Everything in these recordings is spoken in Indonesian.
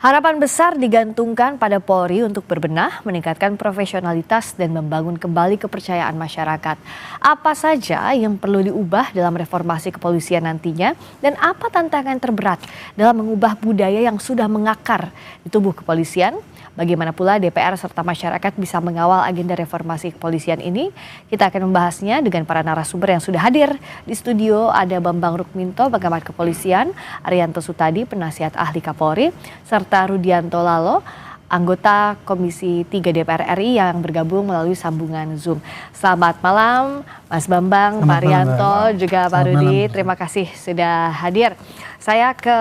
Harapan besar digantungkan pada Polri untuk berbenah, meningkatkan profesionalitas dan membangun kembali kepercayaan masyarakat. Apa saja yang perlu diubah dalam reformasi kepolisian nantinya dan apa tantangan terberat dalam mengubah budaya yang sudah mengakar di tubuh kepolisian? Bagaimana pula DPR serta masyarakat bisa mengawal agenda reformasi kepolisian ini? Kita akan membahasnya dengan para narasumber yang sudah hadir di studio. Ada Bambang Rukminto, Pengamat Kepolisian, Arianto Sutadi, Penasihat Ahli Kapolri, serta Rudianto Lalo, anggota Komisi 3 DPR RI yang bergabung melalui sambungan Zoom. Selamat malam Mas Bambang, Pak Arianto, juga Pak Rudi. Terima kasih sudah hadir. Saya ke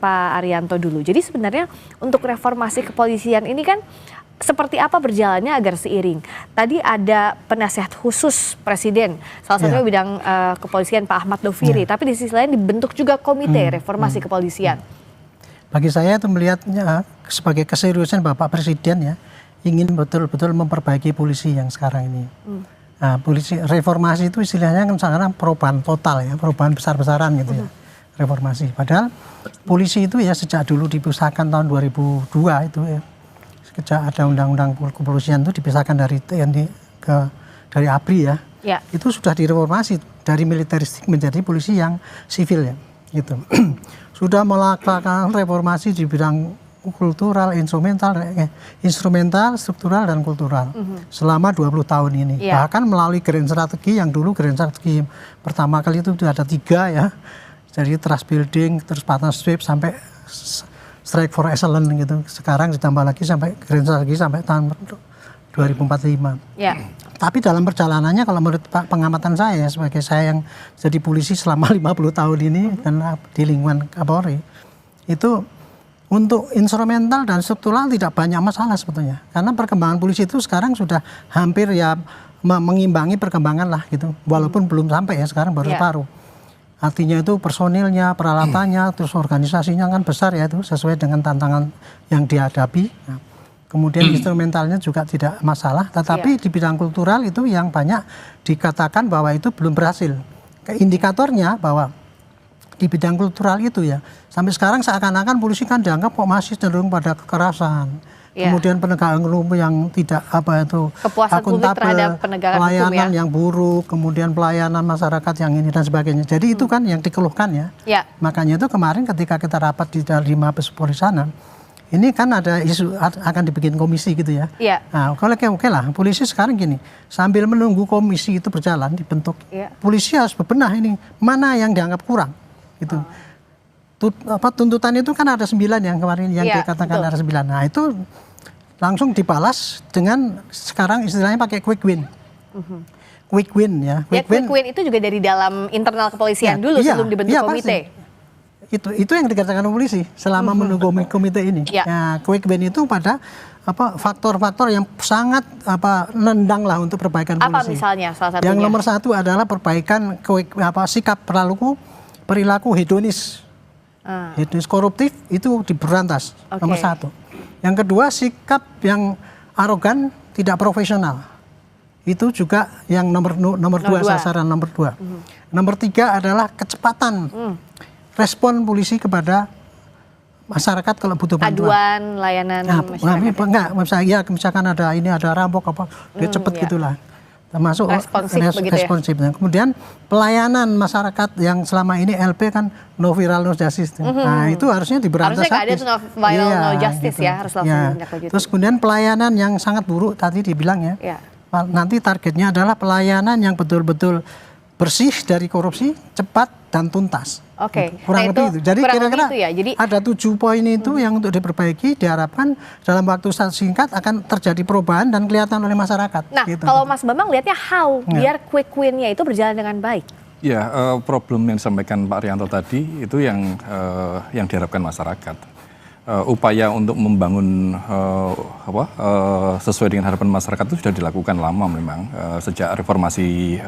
Pak Arianto dulu. Jadi sebenarnya untuk reformasi kepolisian ini kan seperti apa berjalannya agar seiring? Tadi ada penasihat khusus Presiden, salah satunya bidang kepolisian Pak Ahmad Doviri, tapi di sisi lain dibentuk juga komite reformasi kepolisian. Bagi saya itu melihatnya sebagai keseriusan Bapak Presiden ya, ingin betul-betul memperbaiki polisi yang sekarang ini. Nah, polisi reformasi itu istilahnya kan sekarang perubahan total ya, perubahan besar-besaran gitu ya. Reformasi. Padahal polisi itu ya sejak dulu dipisahkan tahun 2002 itu ya. Sejak ada undang-undang kepolisian itu dipisahkan dari TNI dari ABRI ya. Itu sudah direformasi dari militeristik menjadi polisi yang sivil ya. Gitu. Sudah melakukan reformasi di bidang kultural, instrumental, struktural dan kultural selama 20 tahun ini. Bahkan melalui grand strategi yang dulu grand strategi pertama kali itu ada 3 ya. Jadi trust building, terus partnership sampai strike for excellence gitu. Sekarang ditambah lagi sampai grand strategi sampai tahun 2045. Tapi dalam perjalanannya kalau menurut pengamatan saya sebagai saya yang jadi polisi selama 50 tahun ini dan di lingkungan Kapolri, itu untuk instrumental dan struktural tidak banyak masalah sebetulnya. Karena perkembangan polisi itu sekarang sudah hampir ya mengimbangi perkembangan lah gitu. Walaupun belum sampai ya, sekarang baru separuh. Artinya itu personilnya, peralatannya, terus organisasinya kan besar ya itu sesuai dengan tantangan yang dihadapi. Nah, kemudian instrumentalnya juga tidak masalah, tetapi di bidang kultural itu yang banyak dikatakan bahwa itu belum berhasil. Indikatornya bahwa di bidang kultural itu ya, sampai sekarang seakan-akan polisi kan dianggap kok masih cenderung pada kekerasan. Kemudian penegakan hukum yang tidak akuntabel, pelayanan yang buruk, kemudian pelayanan masyarakat yang ini dan sebagainya. Jadi itu kan yang dikeluhkan ya. Makanya itu kemarin ketika kita rapat di Mabes Polri sana, ini kan ada isu akan dibikin komisi gitu ya. Nah, kalau oke lah, polisi sekarang gini, sambil menunggu komisi itu berjalan dibentuk, polisi harus bebenah ini mana yang dianggap kurang gitu. Tuntutan itu kan ada 9 yang kemarin yang dikatakan ada 9. Nah itu langsung dibalas dengan sekarang istilahnya pakai quick win. Quick win ya. Quick win itu juga dari dalam internal kepolisian dulu sebelum dibentuk komite. Itu yang dikatakan polisi selama menunggu komite ini. Nah, quick win itu pada faktor-faktor yang sangat nendang lah untuk perbaikan polisi. Apa misalnya salah satunya? Yang nomor 1 adalah perbaikan sikap perilaku hedonis. Hedonis koruptif itu diberantas, nomor 1. Yang kedua, sikap yang arogan, tidak profesional. Itu juga yang nomor 2, sasaran nomor 2. Nomor 3 adalah kecepatan respon polisi kepada masyarakat kalau butuh bantuan. Aduan, layanan masyarakat. Misalkan ada rampok dia cepet gitulah. Termasuk responsif. Ya? Kemudian pelayanan masyarakat yang selama ini LP kan no viral no justice. Nah itu harusnya diberantas. Harusnya nggak ada no viral no justice gitu. Ya, harus langsung ditindaklanjuti. Terus kemudian pelayanan yang sangat buruk tadi dibilang ya. Nanti targetnya adalah pelayanan yang betul-betul bersih dari korupsi, cepat dan tuntas. Kurang lebih itu. Jadi kira-kira ada 7 poin itu yang untuk diperbaiki, diharapkan dalam waktu singkat akan terjadi perubahan dan kelihatan oleh masyarakat. Nah, kalau Mas Bambang lihatnya biar quick win-nya itu berjalan dengan baik? Ya, problem yang disampaikan Pak Arianto tadi itu yang diharapkan masyarakat. Upaya untuk membangun sesuai dengan harapan masyarakat itu sudah dilakukan lama memang sejak reformasi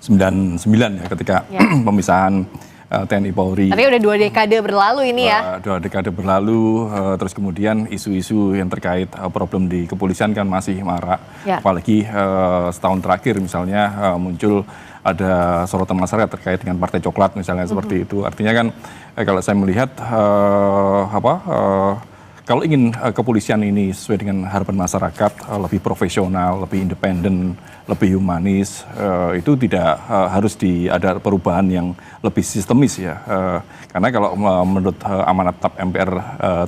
99 ya ketika pemisahan TNI Polri. Tapi udah 2 dekade berlalu ini ya. 2 dekade berlalu, terus kemudian isu-isu yang terkait problem di kepolisian kan masih marak. Ya. Apalagi setahun terakhir misalnya muncul ada sorotan masyarakat terkait dengan Partai Coklat misalnya seperti itu. Artinya kan kalau saya melihat kalau ingin kepolisian ini sesuai dengan harapan masyarakat, lebih profesional, lebih independen, lebih humanis, itu tidak harus ada perubahan yang lebih sistemis ya. Karena kalau menurut amanat TAP MPR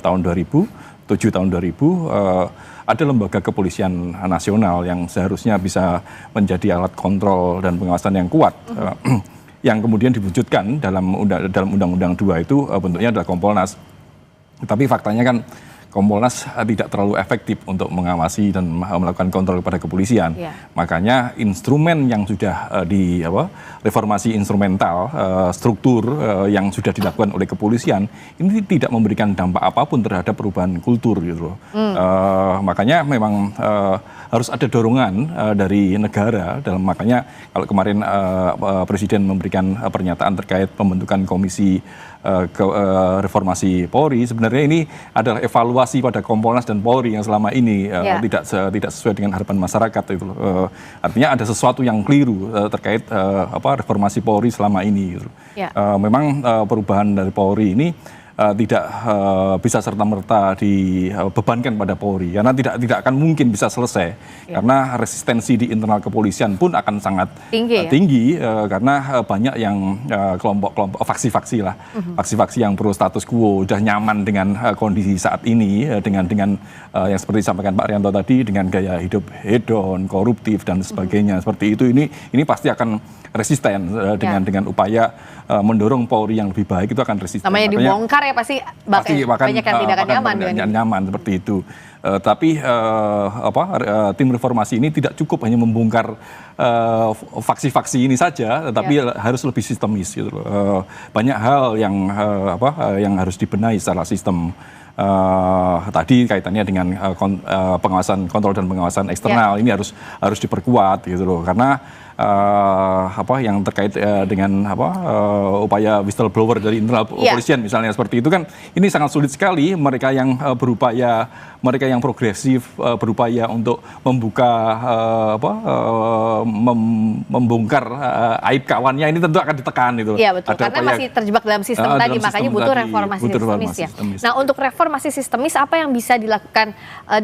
tahun 2007 tahun 2000, ada lembaga kepolisian nasional yang seharusnya bisa menjadi alat kontrol dan pengawasan yang kuat. Yang kemudian diwujudkan dalam Undang-Undang 2 itu bentuknya adalah Kompolnas. Tapi faktanya kan Kompolnas tidak terlalu efektif untuk mengawasi dan melakukan kontrol kepada kepolisian. Yeah. Makanya instrumen yang sudah reformasi instrumental, struktur yang sudah dilakukan oleh kepolisian ini tidak memberikan dampak apapun terhadap perubahan kultur gitu loh. Makanya memang harus ada dorongan dari negara makanya kalau kemarin Presiden memberikan pernyataan terkait pembentukan komisi reformasi Polri, sebenarnya ini adalah evaluasi pada Kompolnas dan Polri yang selama ini tidak sesuai dengan harapan masyarakat itu. Artinya ada sesuatu yang keliru terkait reformasi Polri selama ini. Gitu. Memang perubahan dari Polri ini tidak bisa serta-merta dibebankan pada Polri karena tidak akan mungkin bisa selesai karena resistensi di internal kepolisian pun akan sangat tinggi karena banyak yang kelompok-kelompok faksi-faksi lah, faksi-faksi yang pro status quo udah nyaman dengan kondisi saat ini dengan yang seperti disampaikan Pak Rianto tadi dengan gaya hidup hedon, koruptif dan sebagainya seperti itu ini pasti akan resisten dengan upaya mendorong Polri yang lebih baik itu akan resisten. Namanya dibongkar ya pasti banyak yang tidak akan nyaman dengan nyaman seperti itu. Tapi tim reformasi ini tidak cukup hanya membongkar faksi-faksi ini saja, tetapi harus lebih sistemis gitu loh. Banyak hal yang harus dibenahi secara sistem. Tadi kaitannya dengan pengawasan kontrol dan pengawasan eksternal ini harus diperkuat gitu loh karena yang terkait dengan upaya whistleblower dari internal kepolisian misalnya seperti itu kan ini sangat sulit sekali mereka yang berupaya mereka yang progresif berupaya untuk membuka membongkar aib kawannya ini tentu akan ditekan itu. Iya betul karena masih terjebak dalam sistem tadi makanya butuh reformasi sistemis ya. Nah untuk reformasi sistemis apa yang bisa dilakukan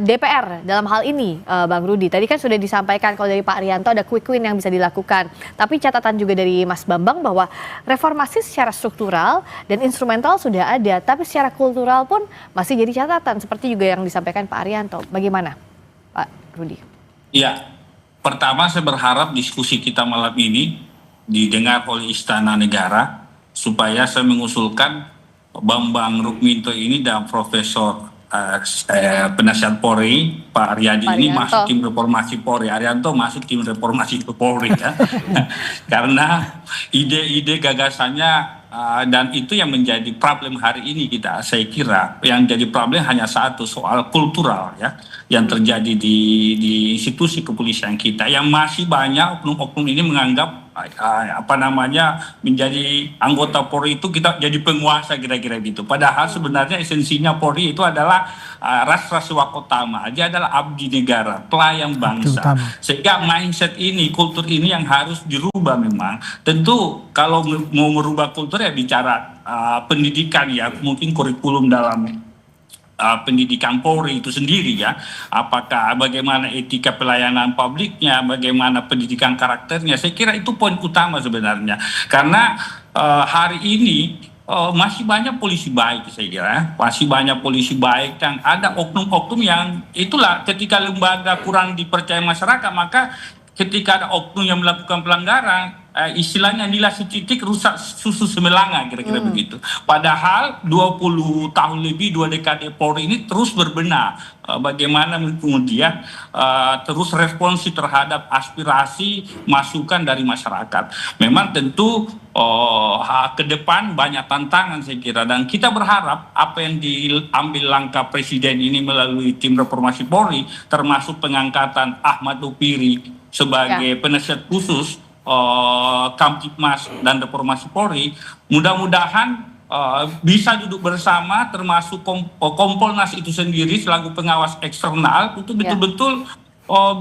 DPR dalam hal ini Bang Rudi? Tadi kan sudah disampaikan kalau dari Pak Rianto ada quick win yang bisa dilakukan. Tapi catatan juga dari Mas Bambang bahwa reformasi secara struktural dan instrumental sudah ada, tapi secara kultural pun masih jadi catatan seperti juga yang disampaikan Pak Arianto. Bagaimana Pak Rudi? Iya, pertama saya berharap diskusi kita malam ini didengar oleh Istana Negara supaya saya mengusulkan Bambang Rukminto ini dan Profesor penasihat Polri Pak Aryadi ini masuk tim reformasi Polri, Arianto masuk tim reformasi Polri ya. Karena ide-ide gagasannya dan itu yang menjadi problem hari ini saya kira yang jadi problem hanya satu soal kultural ya yang terjadi di institusi kepolisian kita yang masih banyak oknum-oknum ini menganggap menjadi anggota Polri itu kita jadi penguasa kira-kira gitu. Padahal sebenarnya esensinya Polri itu adalah ras swakotama, dia adalah abdi negara, pelayan bangsa. Sehingga mindset ini, kultur ini yang harus dirubah memang. Tentu kalau mau merubah kultur ya bicara pendidikan ya, mungkin kurikulum dalam pendidikan Polri itu sendiri ya, apakah bagaimana etika pelayanan publiknya, bagaimana pendidikan karakternya, saya kira itu poin utama sebenarnya karena hari ini masih banyak polisi baik saya kira, masih banyak polisi baik dan ada oknum-oknum yang itulah ketika lembaga kurang dipercaya masyarakat maka ketika ada oknum yang melakukan pelanggaran istilahnya nilai setitik rusak susu semelanga kira-kira begitu. Padahal 20 tahun lebih 2 dekade Polri ini terus berbenah bagaimana kemudian terus responsif terhadap aspirasi masukan dari masyarakat. Memang tentu ke depan banyak tantangan saya kira dan kita berharap apa yang diambil langkah Presiden ini melalui tim reformasi Polri termasuk pengangkatan Ahmad Lupiri sebagai penasihat khusus Kamtibmas dan Reformasi Polri, mudah-mudahan bisa duduk bersama, termasuk Kompolnas itu sendiri selaku pengawas eksternal, itu betul-betul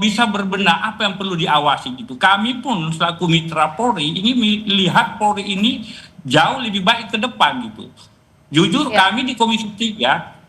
bisa berbenah apa yang perlu diawasi gitu. Kami pun selaku mitra Polri ini melihat Polri ini jauh lebih baik ke depan gitu. Jujur kami di Komisi 3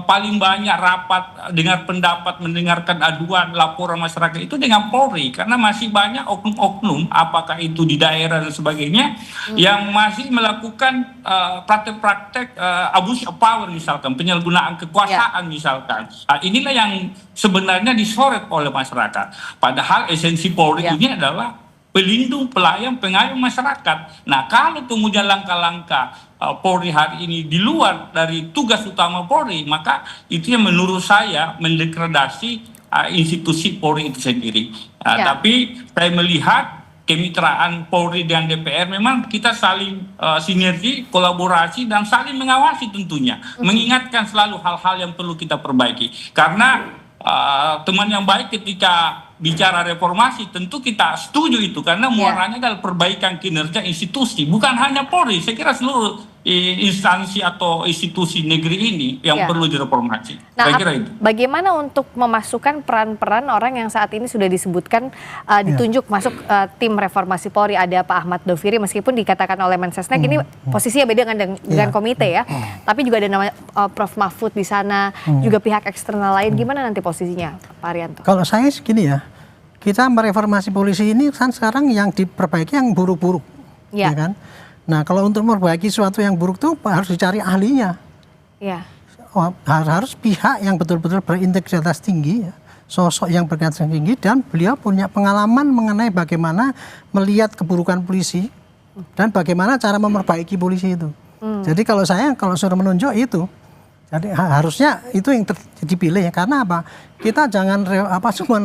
paling banyak rapat, dengar pendapat, mendengarkan aduan, laporan masyarakat itu dengan Polri, karena masih banyak oknum-oknum, apakah itu di daerah dan sebagainya, yang masih melakukan praktek-praktek abuse of power misalkan, penyalahgunaan kekuasaan misalkan. Inilah yang sebenarnya disorot oleh masyarakat. Padahal esensi Polri ini adalah pelindung, pelayan, pengayom masyarakat. Nah, kalau kemudian langkah-langkah Polri hari ini di luar dari tugas utama Polri, maka itu yang menurut saya mendegradasi institusi Polri itu sendiri. Tapi saya melihat kemitraan Polri dengan DPR memang kita saling sinergi, kolaborasi, dan saling mengawasi tentunya. Mengingatkan selalu hal-hal yang perlu kita perbaiki. Karena teman yang baik ketika bicara reformasi tentu kita setuju itu, karena muaranya adalah perbaikan kinerja institusi, bukan hanya Polri. Saya kira seluruh instansi atau institusi negeri ini yang perlu direformasi. Nah, saya kira itu. Bagaimana untuk memasukkan peran-peran orang yang saat ini sudah disebutkan ditunjuk masuk tim reformasi Polri? Ada Pak Ahmad Doviri, meskipun dikatakan oleh Mensesnek ini posisinya beda dengan komite ya, tapi juga ada nama Prof Mahfud di sana, juga pihak eksternal lain. Gimana nanti posisinya, Pak Arianto? Kalau saya segini ya, kita mereformasi polisi ini kan sekarang yang diperbaiki yang buruk-buruk, ya kan? Nah, kalau untuk memperbaiki sesuatu yang buruk tuh harus dicari ahlinya. Ya. Harus pihak yang betul-betul berintegritas tinggi, ya. Sosok yang berintegritas tinggi, dan beliau punya pengalaman mengenai bagaimana melihat keburukan polisi dan bagaimana cara memperbaiki polisi itu. Jadi kalau suruh menunjuk itu, jadi harusnya itu yang dipilih ya. Karena apa? Kita jangan cuma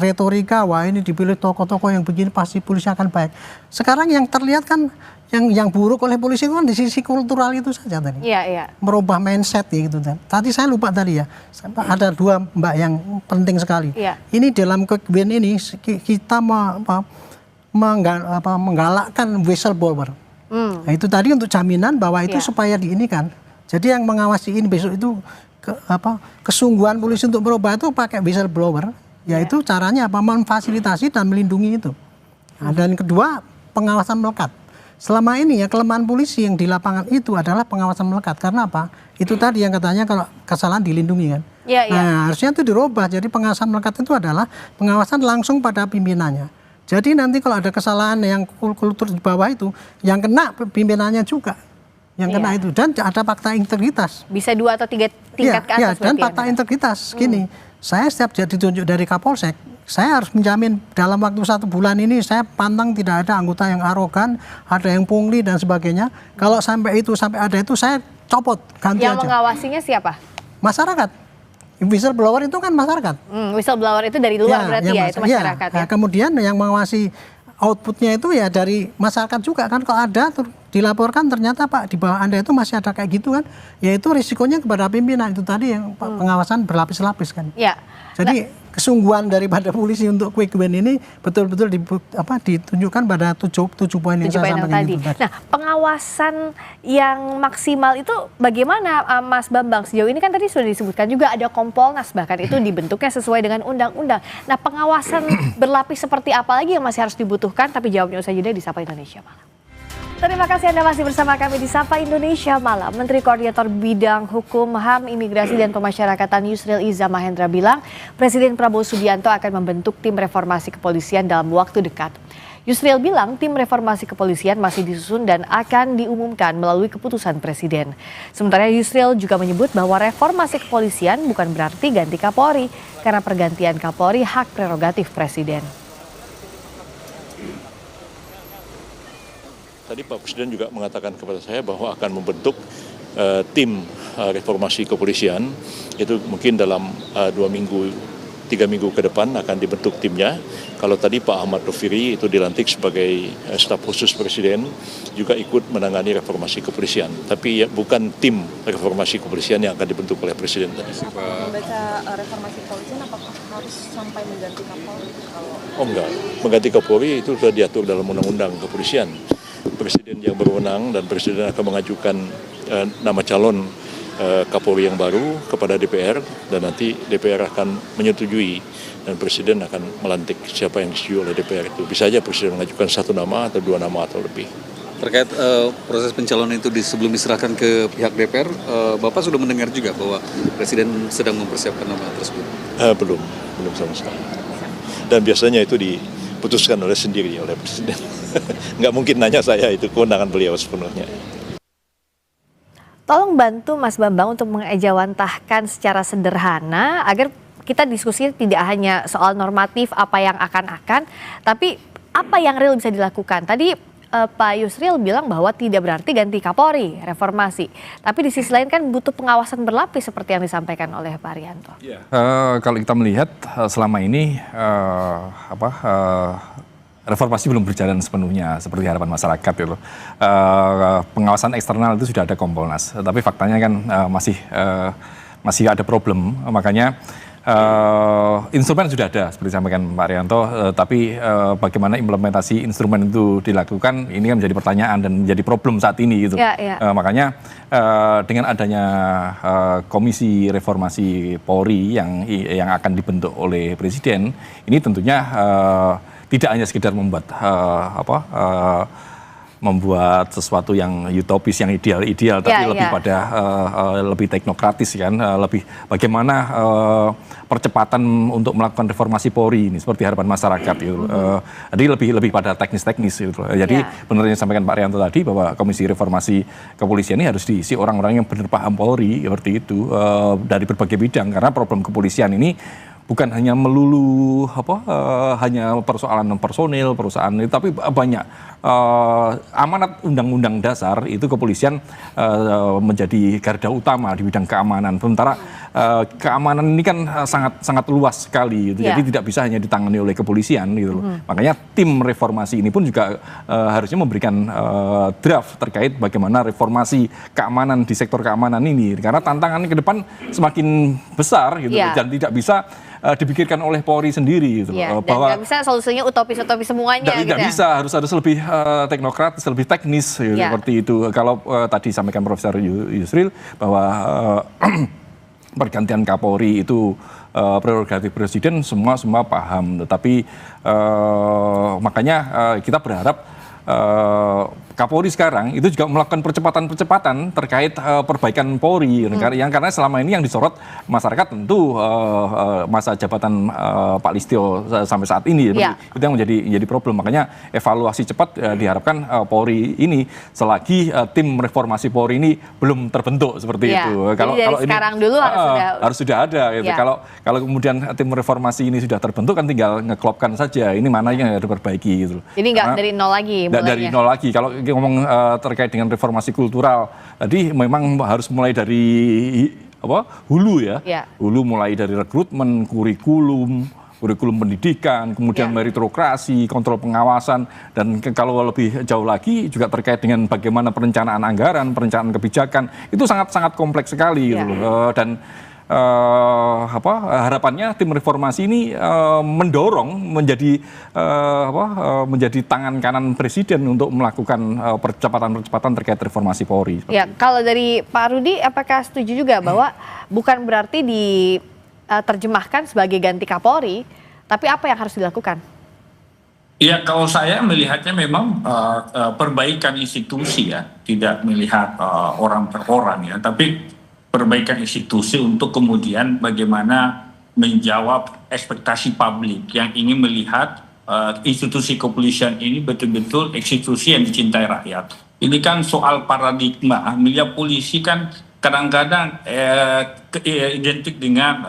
retorika, wah ini dipilih tokoh-tokoh yang begini pasti polisi akan baik. Sekarang yang terlihat kan yang buruk oleh polisi itu kan di sisi kultural itu saja tadi. Iya. Merubah mindset ya gitu. Tadi saya lupa tadi ya. Ada dua Mbak yang penting sekali. Ini dalam Quick-Win ini kita menggalakkan whistleblower. Nah, itu tadi untuk jaminan bahwa itu supaya diinikan. Jadi yang mengawasi ini besok itu kesungguhan polisi untuk merubah itu pakai whistleblower, yaitu caranya memfasilitasi dan melindungi itu. Nah, dan kedua, pengawasan melekat. Selama ini ya kelemahan polisi yang di lapangan itu adalah pengawasan melekat. Karena apa? Itu tadi yang katanya kalau kesalahan dilindungi kan. Nah, harusnya itu dirubah. Jadi pengawasan melekat itu adalah pengawasan langsung pada pimpinannya. Jadi nanti kalau ada kesalahan yang kultur di bawah itu, yang kena pimpinannya juga. Yang kena itu, dan ada fakta integritas. Bisa 2 atau 3 tingkat ke atas. Dan fakta integritas. Gini, saya setiap ditunjuk dari Kapolsek, saya harus menjamin dalam waktu 1 bulan ini saya pantang tidak ada anggota yang arogan, ada yang pungli dan sebagainya. Kalau sampai ada itu saya copot, ganti aja. Yang mengawasinya siapa? Masyarakat. Whistleblower itu kan masyarakat. Whistleblower itu dari luar berarti ya, itu masyarakat. Nah, kemudian yang mengawasi outputnya itu ya dari masyarakat juga kan. Kalau ada dilaporkan ternyata Pak di bawah Anda itu masih ada kayak gitu kan, ya itu risikonya kepada pimpinan itu tadi yang pengawasan berlapis-lapis kan. Jadi kesungguhan daripada polisi untuk Quick-Win ini betul-betul ditunjukkan pada 7 poin yang saya sampaikan itu tadi. Nah, pengawasan yang maksimal itu bagaimana Mas Bambang? Sejauh ini kan tadi sudah disebutkan juga ada Kompolnas, bahkan itu dibentuknya sesuai dengan undang-undang. Nah, pengawasan berlapis seperti apa lagi yang masih harus dibutuhkan? Tapi jawabnya usai jeda di Sapa Indonesia Malam. Terima kasih Anda masih bersama kami di Sapa Indonesia Malam. Menteri Koordinator Bidang Hukum, HAM, Imigrasi, dan Pemasyarakatan Yusril Iza Mahendra bilang Presiden Prabowo Subianto akan membentuk tim reformasi kepolisian dalam waktu dekat. Yusril bilang tim reformasi kepolisian masih disusun dan akan diumumkan melalui keputusan Presiden. Sementara Yusril juga menyebut bahwa reformasi kepolisian bukan berarti ganti Kapolri, karena pergantian Kapolri hak prerogatif Presiden. Tadi Pak Presiden juga mengatakan kepada saya bahwa akan membentuk tim reformasi kepolisian, itu mungkin dalam 2 minggu 3 minggu ke depan akan dibentuk timnya. Kalau tadi Pak Ahmad Doviri itu dilantik sebagai staf khusus Presiden, juga ikut menangani reformasi kepolisian. Tapi ya, bukan tim reformasi kepolisian yang akan dibentuk oleh Presiden tadi. Membaca reformasi kepolisian apakah harus sampai mengganti Kapolri? Oh enggak, mengganti Kapolri itu sudah diatur dalam undang-undang kepolisian. Presiden yang berwenang dan Presiden akan mengajukan nama calon Kapolri yang baru kepada DPR, dan nanti DPR akan menyetujui dan Presiden akan melantik siapa yang disetujui oleh DPR itu. Bisa saja Presiden mengajukan 1 nama atau 2 nama atau lebih. Terkait proses pencalonan itu sebelum diserahkan ke pihak DPR, Bapak sudah mendengar juga bahwa Presiden sedang mempersiapkan nama tersebut? Belum sama sekali. Dan biasanya itu diputuskan oleh Presiden. Nggak mungkin nanya saya, itu kewenangan beliau sepenuhnya. Tolong bantu Mas Bambang untuk mengejawantahkan secara sederhana agar kita diskusi tidak hanya soal normatif apa yang akan-akan, tapi apa yang real bisa dilakukan. Tadi Pak Yusril bilang bahwa tidak berarti ganti Kapolri, reformasi. Tapi di sisi lain kan butuh pengawasan berlapis seperti yang disampaikan oleh Pak Arianto. Kalau kita melihat selama ini reformasi belum berjalan sepenuhnya seperti harapan masyarakat gitu. Pengawasan eksternal itu sudah ada Kompolnas, tapi faktanya kan masih ada problem. Makanya instrumen sudah ada seperti disampaikan Pak Arianto, tapi bagaimana implementasi instrumen itu dilakukan ini kan menjadi pertanyaan dan menjadi problem saat ini gitu. Makanya dengan adanya Komisi Reformasi Polri yang akan dibentuk oleh Presiden, ini tentunya tidak hanya sekedar membuat sesuatu yang utopis, yang ideal, tapi lebih pada lebih teknokratis kan, lebih bagaimana percepatan untuk melakukan reformasi Polri ini seperti harapan masyarakat gitu. Jadi lebih pada teknis gitu. Jadi benar yang disampaikan Pak Arianto tadi bahwa Komisi Reformasi Kepolisian ini harus diisi orang-orang yang benar paham Polri seperti itu dari berbagai bidang, karena problem kepolisian ini bukan hanya melulu hanya persoalan personil perusahaan, tapi banyak amanat undang-undang dasar itu kepolisian menjadi garda utama di bidang keamanan. Sementara keamanan ini kan sangat luas sekali, gitu. Jadi tidak bisa hanya ditangani oleh kepolisian gitu. Makanya tim reformasi ini pun juga harusnya memberikan draft terkait bagaimana reformasi keamanan di sektor keamanan ini, karena tantangan ke depan semakin besar gitu, dan tidak bisa dipikirkan oleh Polri sendiri gitu. Bahwa nggak bisa solusinya utopis-utopis semuanya. Tidak bisa, harus lebih teknokratis, lebih teknis gitu, seperti itu. Kalau tadi sampaikan Profesor Yusril bahwa pergantian Kapolri itu prerogatif Presiden, semua paham. Tetapi makanya kita berharap Kapolri sekarang itu juga melakukan percepatan terkait perbaikan Polri, yang karena selama ini yang disorot masyarakat tentu masa jabatan Pak Listio sampai saat ini, itu yang menjadi problem. Makanya evaluasi cepat diharapkan Polri ini selagi tim reformasi Polri ini belum terbentuk seperti itu. Kalau ini sekarang dulu harus sudah ada. Gitu. Kalau kemudian tim reformasi ini sudah terbentuk kan tinggal ngeklopkan saja ini mana yang harus diperbaiki gitu. Jadi nggak dari nol lagi. Dari nol lagi. Kalau ngomong terkait dengan reformasi kultural, tadi memang harus mulai dari hulu hulu, mulai dari rekrutmen, kurikulum pendidikan, kemudian meritokrasi, kontrol pengawasan, dan kalau lebih jauh lagi juga terkait dengan bagaimana perencanaan anggaran, perencanaan kebijakan, itu sangat kompleks sekali gitu loh. Dan harapannya tim reformasi ini mendorong menjadi tangan kanan Presiden untuk melakukan percepatan terkait reformasi Polri. Kalau dari Pak Rudi, apakah setuju juga bahwa bukan berarti diterjemahkan sebagai ganti Kapolri, tapi apa yang harus dilakukan? Ya, kalau saya melihatnya memang perbaikan institusi tidak melihat orang per orang tapi perbaikan institusi untuk kemudian bagaimana menjawab ekspektasi publik yang ingin melihat institusi kepolisian ini betul-betul institusi yang dicintai rakyat. Ini kan soal paradigma, melihat polisi kan kadang-kadang identik dengan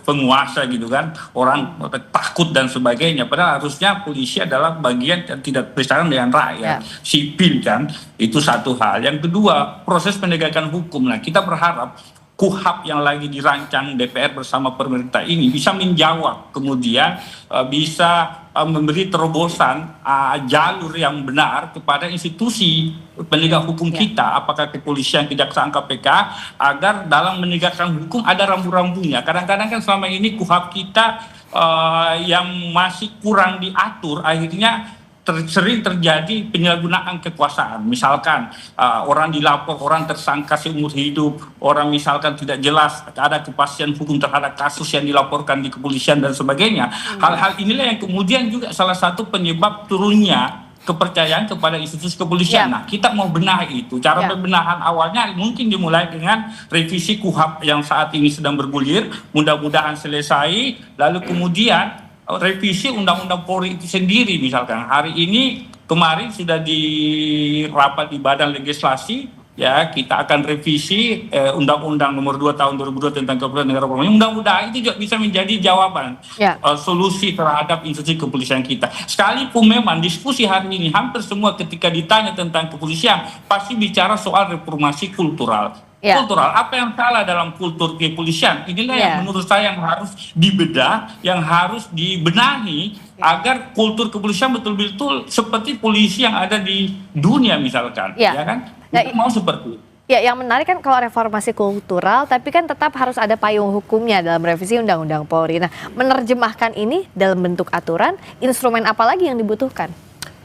penguasa gitu kan, orang takut dan sebagainya, padahal harusnya polisi adalah bagian yang tidak bersaing dengan rakyat, sipil kan, itu satu hal. Yang kedua, proses penegakan hukum. Nah, kita berharap KUHP yang lagi dirancang DPR bersama pemerintah ini bisa menjawab, kemudian bisa memberi terobosan jalur yang benar kepada institusi penegak hukum kita, apakah kepolisian, kejaksaan, KPK, agar dalam menegakkan hukum ada rambu-rambunya. Kadang-kadang kan selama ini KUHP kita yang masih kurang diatur, akhirnya sering terjadi penyalahgunaan kekuasaan. Misalkan orang dilapor, orang tersangka seumur hidup, orang misalkan tidak jelas ada kepastian hukum terhadap kasus yang dilaporkan di kepolisian dan sebagainya. Hal-hal inilah yang kemudian juga salah satu penyebab turunnya kepercayaan kepada institusi kepolisian. Nah, kita mau benahi itu. Cara pembenahan awalnya mungkin dimulai dengan revisi KUHP yang saat ini sedang bergulir, mudah-mudahan selesai, lalu kemudian revisi Undang-Undang Polri itu sendiri. Misalkan hari ini, kemarin sudah di rapat di Badan Legislasi, ya, kita akan revisi Undang-Undang Nomor 2 Tahun 2002 tentang Kepolisian Negara Republik Indonesia. Mudah-mudahan itu juga bisa menjadi jawaban solusi terhadap institusi kepolisian kita. Sekalipun memang diskusi hari ini hampir semua ketika ditanya tentang kepolisian pasti bicara soal reformasi kultural. Kultural, apa yang salah dalam kultur kepolisian? Inilah yang menurut saya yang harus dibedah, yang harus dibenahi agar kultur kepolisian betul-betul seperti polisi yang ada di dunia misalkan, ya kan? Kita mau seperti itu. Ya, yang menarik kan kalau reformasi kultural, tapi kan tetap harus ada payung hukumnya dalam revisi Undang-Undang Polri. Nah, menerjemahkan ini dalam bentuk aturan, instrumen apa lagi yang dibutuhkan?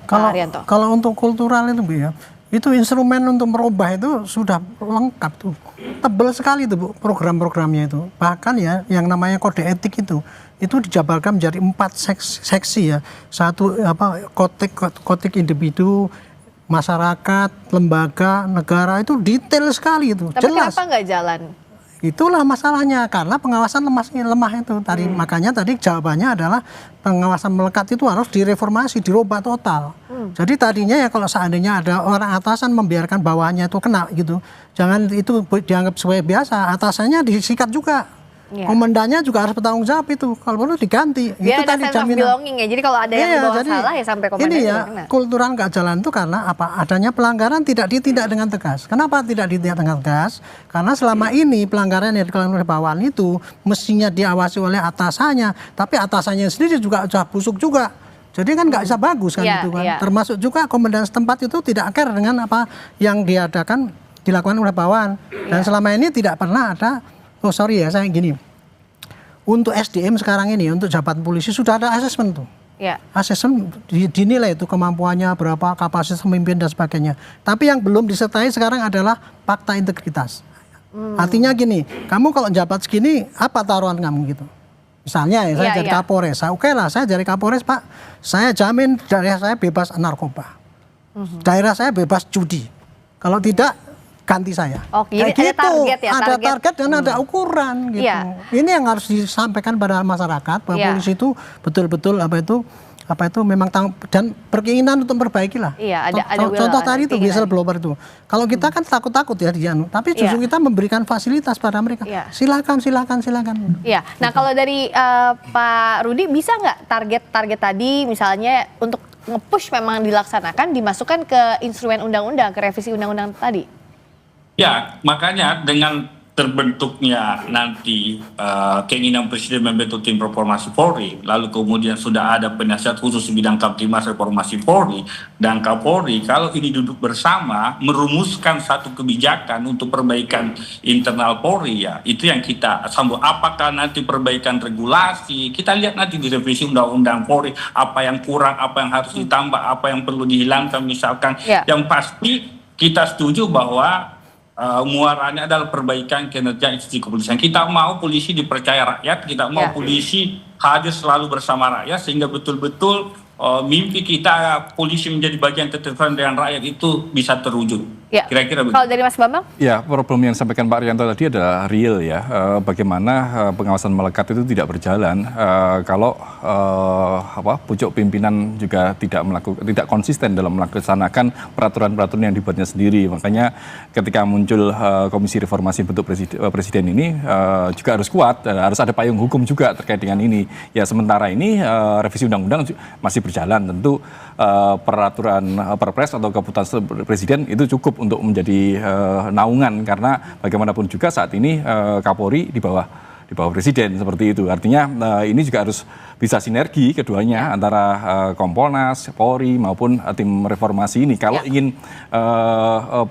Kalau untuk kultural itu, Bu, ya, itu instrumen untuk merubah itu sudah lengkap tuh, tebal sekali tuh, Bu, program-programnya itu. Bahkan ya yang namanya kode etik itu dijabarkan menjadi 4 seksi ya. Satu kotik individu, masyarakat, lembaga, negara, itu detail sekali itu. Tapi jelas. kenapa nggak jalan? Itulah masalahnya, karena pengawasan lemah itu tadi. Makanya tadi jawabannya adalah pengawasan melekat itu harus direformasi, dirubah total. Jadi tadinya ya kalau seandainya ada orang atasan membiarkan bawahannya itu kena gitu, jangan itu dianggap sebagai biasa, atasannya disikat juga. Komandannya juga harus bertanggung jawab itu, kalau perlu diganti. Itu tadi jaminan. Ya. Jadi kalau ada yang dibawa salah ya sampai komandan ini ya kena. Kultural nggak jalan itu karena apa? Adanya pelanggaran tidak ditindak dengan tegas. Kenapa tidak ditindak dengan tegas? Karena selama ini pelanggaran yang dilakukan oleh bawahan itu mestinya diawasi oleh atasannya, tapi atasannya sendiri juga sudah busuk juga. Jadi kan nggak bisa bagus kan itu kan. Termasuk juga komandan setempat itu tidak care dengan apa yang dilakukan oleh bawahan. Dan selama ini tidak pernah ada. Oh sorry ya, saya gini. Untuk SDM sekarang ini, untuk jabatan polisi sudah ada asesmen tuh. Asesmen dinilai itu kemampuannya berapa, kapasitas memimpin dan sebagainya. Tapi yang belum disertai sekarang adalah fakta integritas. Artinya gini, kamu kalau jabat segini, apa taruhan kamu gitu? Misalnya ya, saya jadi Kapolres, oke lah, saya jadi Kapolres Pak, saya jamin daerah saya bebas narkoba. Daerah saya bebas judi. Kalau tidak, ganti saya. Jadi gitu. ada target ya? Ada target dan ada ukuran gitu. Ini yang harus disampaikan pada masyarakat bahwa polisi itu betul-betul apa itu memang dan berkeinginan untuk memperbaiki lah. Contoh tadi itu whistleblower itu. Kalau kita kan takut-takut ya tapi justru kita memberikan fasilitas pada mereka. Silakan. Iya. Nah, kalau dari Pak Rudi bisa nggak target tadi misalnya untuk nge-push memang dilaksanakan, dimasukkan ke instrumen undang-undang, ke revisi undang-undang tadi? Ya, makanya dengan terbentuknya nanti keinginan Presiden membentuk tim reformasi Polri, lalu kemudian sudah ada penasihat khusus bidang Kamtimas reformasi Polri dan Kapolri, kalau ini duduk bersama merumuskan satu kebijakan untuk perbaikan internal Polri, ya itu yang kita sambut. Apakah nanti perbaikan regulasi, kita lihat nanti di revisi undang-undang Polri, apa yang kurang, apa yang harus ditambah, apa yang perlu dihilangkan misalkan. Yang pasti kita setuju bahwa muaranya adalah perbaikan kinerja institusi kepolisian. Kita mau polisi dipercaya rakyat, kita mau polisi hadir selalu bersama rakyat, sehingga betul-betul mimpi kita polisi menjadi bagian ketertiban dengan rakyat itu bisa terwujud. Kira-kira begitu. Kalau dari Mas Bambang? Ya, problem yang disampaikan Pak Rianto tadi adalah real ya. Bagaimana pengawasan melekat itu tidak berjalan kalau pucuk pimpinan juga tidak konsisten dalam melaksanakan peraturan-peraturan yang dibuatnya sendiri. Makanya ketika muncul Komisi Reformasi bentuk presiden ini juga harus kuat, harus ada payung hukum juga terkait dengan ini. Ya, sementara ini revisi undang-undang masih berjalan. Tentu peraturan Perpres atau keputusan presiden itu cukup cukup untuk menjadi naungan, karena bagaimanapun juga saat ini Kapolri di bawah presiden seperti itu. Artinya ini juga harus bisa sinergi keduanya antara Kompolnas, Polri maupun tim reformasi ini kalau ingin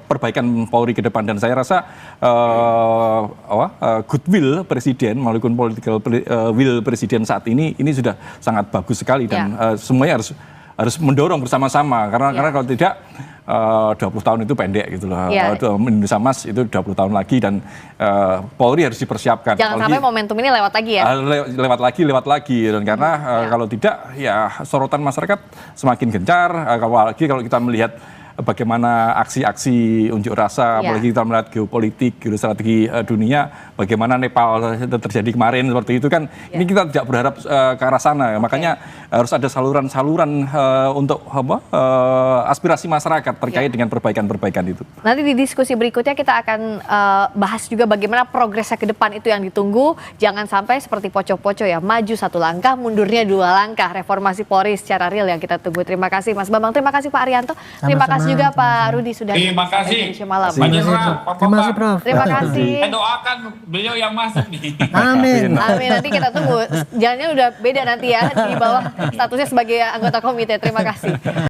perbaikan Polri ke depan. Dan saya rasa goodwill presiden maupun political will presiden saat ini sudah sangat bagus sekali, dan semuanya harus mendorong bersama-sama, karena kalau tidak 20 tahun itu pendek gitu loh. Indonesia Emas itu 20 tahun lagi, dan Polri harus dipersiapkan. Jangan sampai momentum ini lewat lagi ya. Lewat lagi, dan karena kalau tidak ya sorotan masyarakat semakin gencar, apalagi kalau kita melihat bagaimana aksi-aksi unjuk rasa, apalagi kita melihat geopolitik, geostrategi dunia, bagaimana Nepal terjadi kemarin seperti itu kan, ini kita tidak berharap ke arah sana. Makanya harus ada saluran-saluran untuk aspirasi masyarakat terkait dengan perbaikan-perbaikan itu. Nanti di diskusi berikutnya kita akan bahas juga bagaimana progresnya ke depan itu yang ditunggu. Jangan sampai seperti poco-poco ya, maju 1 langkah, mundurnya 2 langkah. Reformasi Polri secara real yang kita tunggu. Terima kasih Mas Bambang, terima kasih Pak Arianto, terima kasih juga Pak Rudi sudah terima kasih. Indonesia Malam. Terima kasih Prof. Terima kasih. Saya doakan beliau yang masuk nih. Amin. Amin, nanti kita tunggu. Jalannya udah beda nanti ya, di bawah statusnya sebagai anggota komite. Terima kasih.